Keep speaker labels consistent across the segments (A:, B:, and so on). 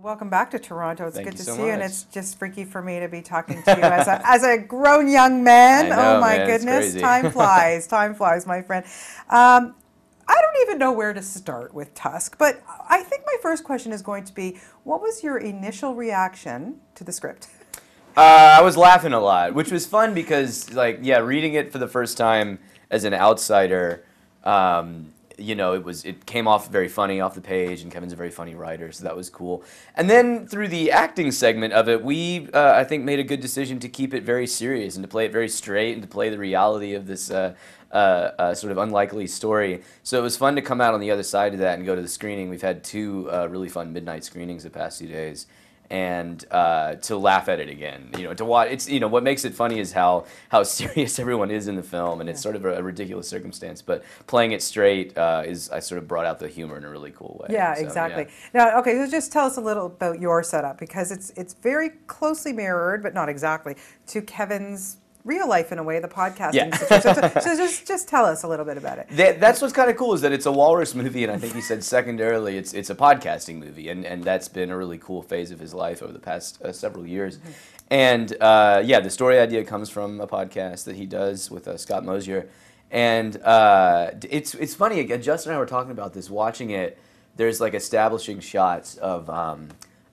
A: Welcome back to Toronto. It's
B: Thank
A: good
B: you
A: to
B: so
A: see you, and
B: much.
A: it's just freaky for me to be talking to you as a grown young man.
B: I know,
A: Oh my
B: man, it's
A: goodness,
B: crazy.
A: time flies, my friend. I don't even know where to start with Tusk, but I think my first question is going to be, what was your initial reaction to the script?
B: I was laughing a lot, which was fun because, like, yeah, reading it for the first time as an outsider, it came off very funny off the page, and Kevin's a very funny writer, so that was cool. And then through the acting segment of it, we, I think, made a good decision to keep it very serious and to play it very straight and to play the reality of this sort of unlikely story. So it was fun to come out on the other side of that and go to the screening. We've had two really fun midnight screenings the past 2 days. And to laugh at it again, to watch. It's what makes it funny is how serious everyone is in the film, and it's sort of a ridiculous circumstance. But playing it straight I sort of brought out the humor in a really cool way.
A: Yeah,
B: So,
A: exactly.
B: yeah.
A: Now, okay, so just tell us a little about your setup, because it's very closely mirrored, but not exactly, to Kevin's real life in a way, the podcasting situation. So just tell us a little bit about it.
B: That's what's kind of cool is that it's a walrus movie, and I think he said secondarily it's a podcasting movie, and that's been a really cool phase of his life over the past several years. Mm-hmm. And the story idea comes from a podcast that he does with Scott Mosier, and it's funny. Justin and I were talking about this, watching it. There's like establishing shots of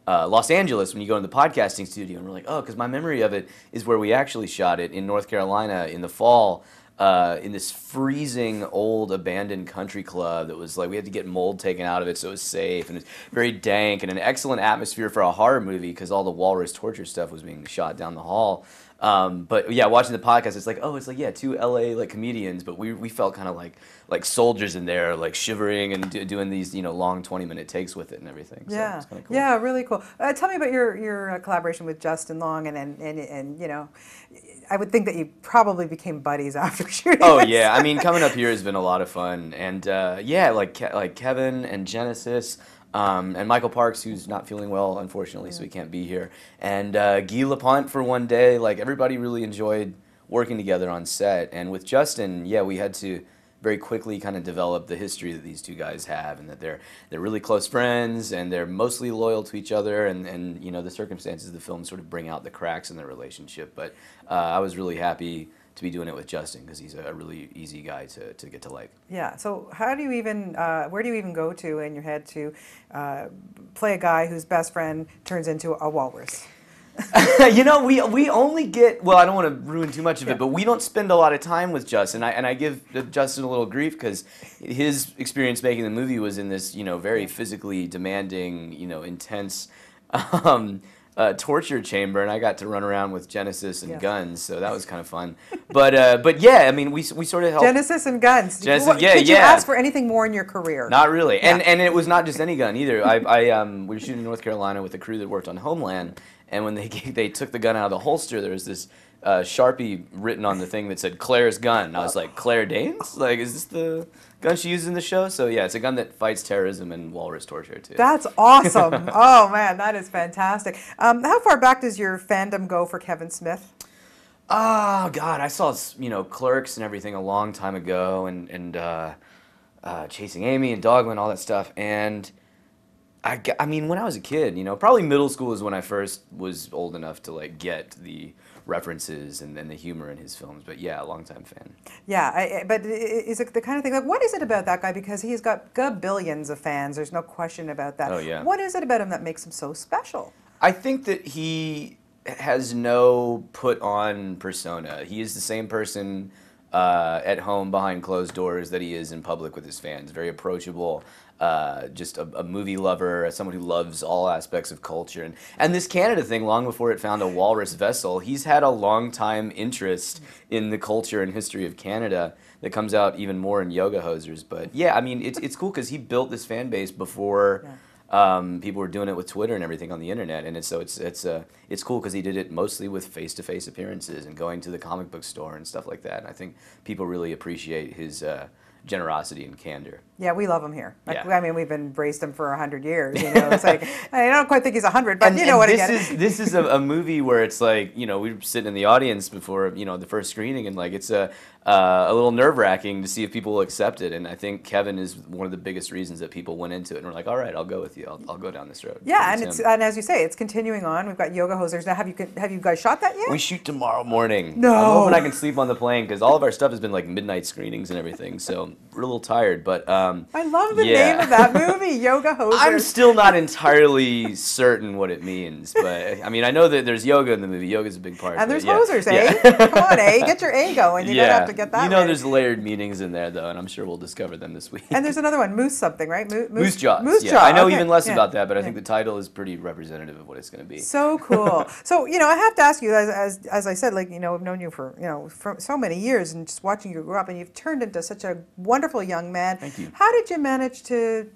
B: Los Angeles when you go in the podcasting studio, and we're like, oh, because my memory of it is where we actually shot it in North Carolina in the fall, in this freezing old abandoned country club that was like, we had to get mold taken out of it so it was safe, and it was very dank and an excellent atmosphere for a horror movie because all the walrus torture stuff was being shot down the hall. But yeah, watching the podcast, it's like, two LA like comedians, but we felt kind of like soldiers in there, like shivering and doing these long 20-minute takes with it and everything. So
A: Yeah,
B: it's kind of cool.
A: Yeah, really cool. Tell me about your collaboration with Justin Long, and I would think that you probably became buddies after shooting.
B: Oh
A: this.
B: yeah, I mean, coming up here has been a lot of fun, and like Kevin and Genesis. And Michael Parks, who's not feeling well, unfortunately, so he can't be here. And Guy Lapont for one day. Like, everybody really enjoyed working together on set. And with Justin, we had to very quickly kind of develop the history that these two guys have, and that they're really close friends, and they're mostly loyal to each other. And the circumstances of the film sort of bring out the cracks in their relationship. But I was really happy to be doing it with Justin because he's a really easy guy to get to like.
A: Yeah. So how do you even, where do you even go to in your head to play a guy whose best friend turns into a walrus?
B: We only get, well, I don't want to ruin too much of it, but we don't spend a lot of time with Justin. And I give Justin a little grief because his experience making the movie was in this, very physically demanding, intense torture chamber, and I got to run around with Genesis and guns, so that was kind of fun. But yeah, I mean, we sort of helped.
A: Genesis and guns.
B: Did
A: you ask for anything more in your career?
B: Not really, and it was not just any gun either. We were shooting in North Carolina with a crew that worked on Homeland, and when they took the gun out of the holster, there was this Sharpie written on the thing that said Claire's gun. And I was like, Claire Danes? Like, is this the gun she uses in the show? So yeah, it's a gun that fights terrorism and walrus torture too.
A: That's awesome. Oh man, that is fantastic. How far back does your fandom go for Kevin Smith?
B: Oh God, I saw Clerks and everything a long time ago, and Chasing Amy and Dogman, all that stuff. And I mean, when I was a kid, probably middle school is when I first was old enough to like get the references and the humor in his films. But yeah, a longtime fan.
A: Yeah, but is it the kind of thing, like, what is it about that guy? Because he's got billions of fans, there's no question about that.
B: Oh yeah.
A: What is it about him that makes him so special?
B: I think that he has no put-on persona. He is the same person at home behind closed doors that he is in public with his fans. Very approachable, just a movie lover, someone who loves all aspects of culture. And this Canada thing, long before it found a walrus vessel, he's had a long time interest in the culture and history of Canada that comes out even more in Yoga Hosers. But yeah, I mean, it's cool because he built this fan base before people were doing it with Twitter and everything on the internet, and it's cool because he did it mostly with face-to-face appearances and going to the comic book store and stuff like that. And I think people really appreciate his generosity and candor.
A: Yeah, we love him here. Like,
B: Yeah.
A: I mean, we've embraced him for 100 years. You know, it's like I don't quite think he's 100, but you know what I get.
B: This is a movie where it's like, you know, we were sitting in the audience before, you know, the first screening, and like it's a little nerve-wracking to see if people will accept it. And I think Kevin is one of the biggest reasons that people went into it and were like, all right, I'll go with you. I'll go down this road.
A: Yeah, and as you say, it's continuing on. We've got Yoga Hosers now. Have you guys shot that yet?
B: We shoot tomorrow morning.
A: No.
B: I'm hoping I can sleep on the plane because all of our stuff has been like midnight screenings and everything. So we're a little tired, but
A: I love the name of that movie, Yoga Hosers.
B: I'm still not entirely certain what it means, but I mean, I know that there's yoga in the movie. Yoga's a big part.
A: And there's
B: yeah.
A: hosers, eh?
B: Yeah.
A: Come on, eh? Get your A going. You don't have to get that.
B: You know,
A: right.
B: there's layered meanings in there, though, and I'm sure we'll discover them this week.
A: And there's another one, Moose something, right?
B: Moose Jaws.
A: Moose
B: yeah.
A: Jaws.
B: I know
A: okay.
B: even less
A: Yeah.
B: about that, but I think the title is pretty representative of what it's going to be.
A: So cool. So, you know, I have to ask you, as I said, like, you know, I've known you for, you know, for so many years and just watching you grow up, and you've turned into such a wonderful young man.
B: Thank you.
A: How did you manage to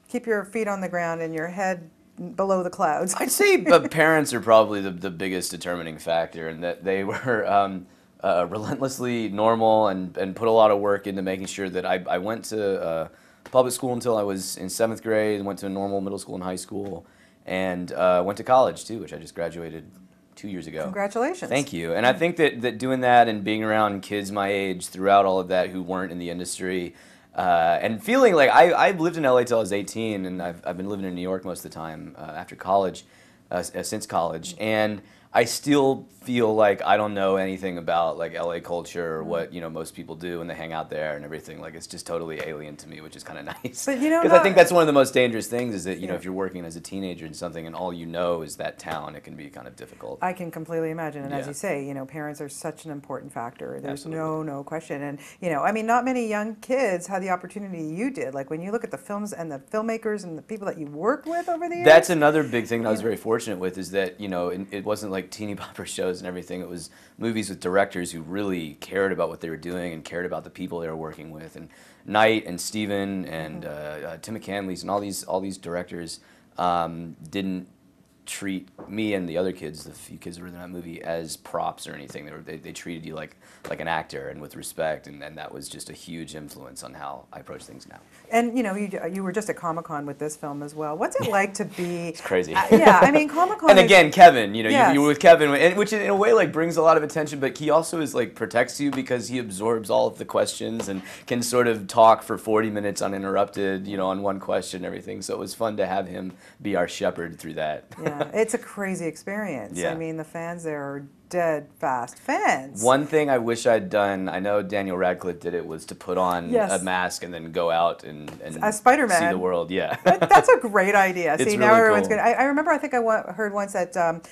A: keep your feet on the ground and your head below the clouds?
B: I'd say parents are probably the biggest determining factor, and that they were relentlessly normal and put a lot of work into making sure that I went to public school until I was in 7th grade, went to a normal middle school and high school, and went to college too, which I just graduated 2 years ago.
A: Congratulations.
B: Thank you. And I think that doing that and being around kids my age throughout all of that who weren't in the industry, and feeling like I've lived in LA till I was 18, and I've been living in New York most of the time after college, since college, and I still feel like I don't know anything about like LA culture or what, you know, most people do when they hang out there and everything. Like, it's just totally alien to me, which is kind of nice.
A: But you know,
B: because I think that's one of the most dangerous things is that, you know, if you're working as a teenager in something and all you know is that town, it can be kind of difficult.
A: I can completely imagine. And as
B: Yeah.
A: you say, you know, parents are such an important factor. There's
B: Absolutely.
A: no question. And, you know, I mean, not many young kids had the opportunity you did. Like, when you look at the films and the filmmakers and the people that you worked with over the years.
B: That's another big thing that I was very fortunate with, is that, you know, it wasn't like teeny bopper shows and everything. It was movies with directors who really cared about what they were doing and cared about the people they were working with. And Knight and Steven and Tim McCanley's and all these directors didn't treat me and the other kids, the few kids that were in that movie, as props or anything. They treated you like an actor and with respect, and that was just a huge influence on how I approach things now.
A: And, you know, you were just at Comic-Con with this film as well. What's it like to be...
B: It's crazy.
A: Yeah, I mean, Comic-Con
B: And again, Kevin, you know,
A: Yes.
B: you were with Kevin, and which in a way like brings a lot of attention, but he also is like protects you because he absorbs all of the questions and can sort of talk for 40 minutes uninterrupted, you know, on one question and everything. So it was fun to have him be our shepherd through that.
A: Yeah, it's a crazy experience.
B: Yeah.
A: I mean, the fans there are dead fast fans.
B: One thing I wish I'd done, I know Daniel Radcliffe did it, was to put on
A: Yes.
B: a mask and then go out and
A: As Spider-Man.
B: see the world. Yeah.
A: That's a great idea.
B: It's
A: See, now
B: really
A: everyone's
B: cool.
A: going to... I remember, I think I heard once that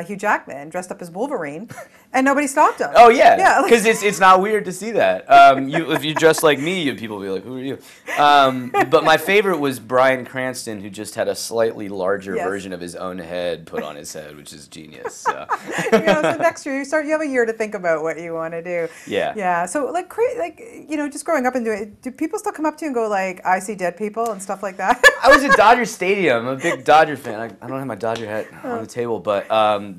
A: Hugh Jackman dressed up as Wolverine, and nobody stopped him.
B: Oh yeah,
A: Yeah.
B: because it's not weird to see that. If you're dressed like me, people will be like, "Who are you?" But my favorite was Bryan Cranston, who just had a slightly larger
A: Yes.
B: version of his own head put on his head, which is genius. So.
A: You know, so next year you have a year to think about what you want to do.
B: Yeah.
A: Yeah. So like you know, just growing up and doing it, do people still come up to you and go like, "I see dead people" and stuff like that?
B: I was at Dodger Stadium. I'm a big Dodger fan. I don't have my Dodger hat on the table, but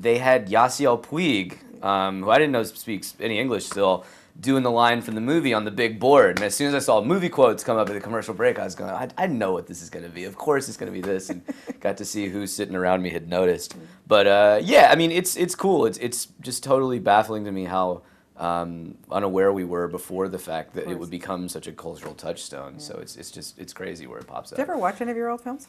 B: they had Yasiel Puig, who I didn't know speaks any English still, doing the line from the movie on the big board. And as soon as I saw movie quotes come up at the commercial break, I was going, I know what this is going to be. Of course it's going to be this. And got to see who sitting around me had noticed. But yeah, I mean, it's cool. It's just totally baffling to me how unaware we were before the fact that it would become such a cultural touchstone. Yeah. So it's crazy where it pops up.
A: Did you ever watch any of your old films?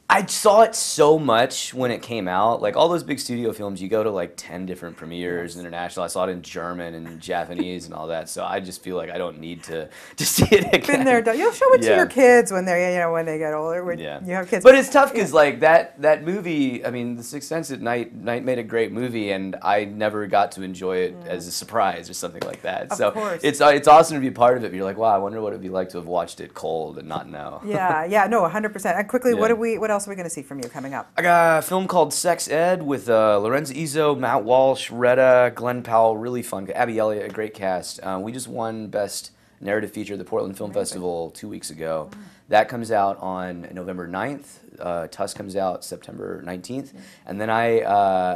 B: I saw it so much when it came out. Like all those big studio films, you go to like 10 different premieres, international. I saw it in German and Japanese and all that. So I just feel like I don't need to see it again.
A: Been there, done. You'll show it to your kids when they're, you know, when they get older. When you have kids.
B: But it's tough because like that movie. I mean, The Sixth Sense at Night made a great movie, and I never got to enjoy it as a surprise or something like that.
A: Of
B: so
A: course.
B: it's awesome to be part of it. But you're like, wow, I wonder what it'd be like to have watched it cold and not know.
A: Yeah, no, 100%. And quickly,
B: Yeah.
A: what else are we going to see from you coming up?
B: I got a film called Sex Ed with Lorenzo Izzo, Matt Walsh, Retta, Glenn Powell, really fun. Abby Elliott, a great cast. We just won Best Narrative Feature at the Portland Film Festival 2 weeks ago. That comes out on November 9th. Tusk comes out September 19th. And then I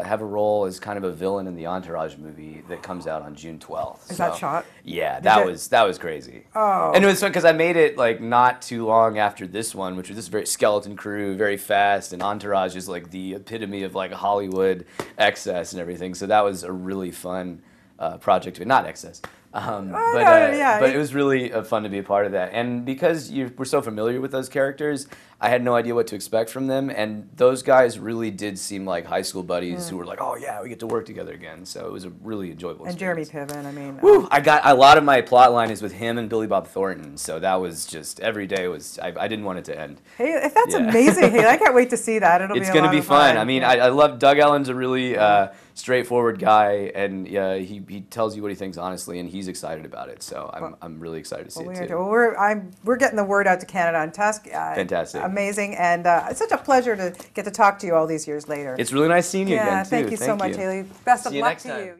B: have a role as kind of a villain in the Entourage movie that comes out on June 12th.
A: Is that shot?
B: Yeah, that was crazy.
A: Oh.
B: And it was fun because I made it like not too long after this one, which was this very skeleton crew, very fast, and Entourage is like the epitome of like Hollywood excess and everything. So that was a really fun project, but not excess. But it was really fun to be a part of that. And because we're so familiar with those characters, I had no idea what to expect from them. And those guys really did seem like high school buddies who were like, oh yeah, we get to work together again. So it was a really enjoyable experience.
A: And Jeremy Piven, I mean.
B: Woo! I got a lot of my plot line is with him and Billy Bob Thornton. So that was just, every day was, I didn't want it to end.
A: Hey, that's amazing. Hey, I can't wait to see that.
B: It's going to be fun. I mean, I love Doug Ellen's a really straightforward guy, and he tells you what he thinks honestly, and he's excited about it. So I'm really excited to see it too.
A: Well, we're getting the word out to Canada on Tusk.
B: Fantastic.
A: Amazing, and it's such a pleasure to get to talk to you all these years later.
B: It's really nice seeing you again too.
A: Thank you so much, Hayley. Best of luck to you.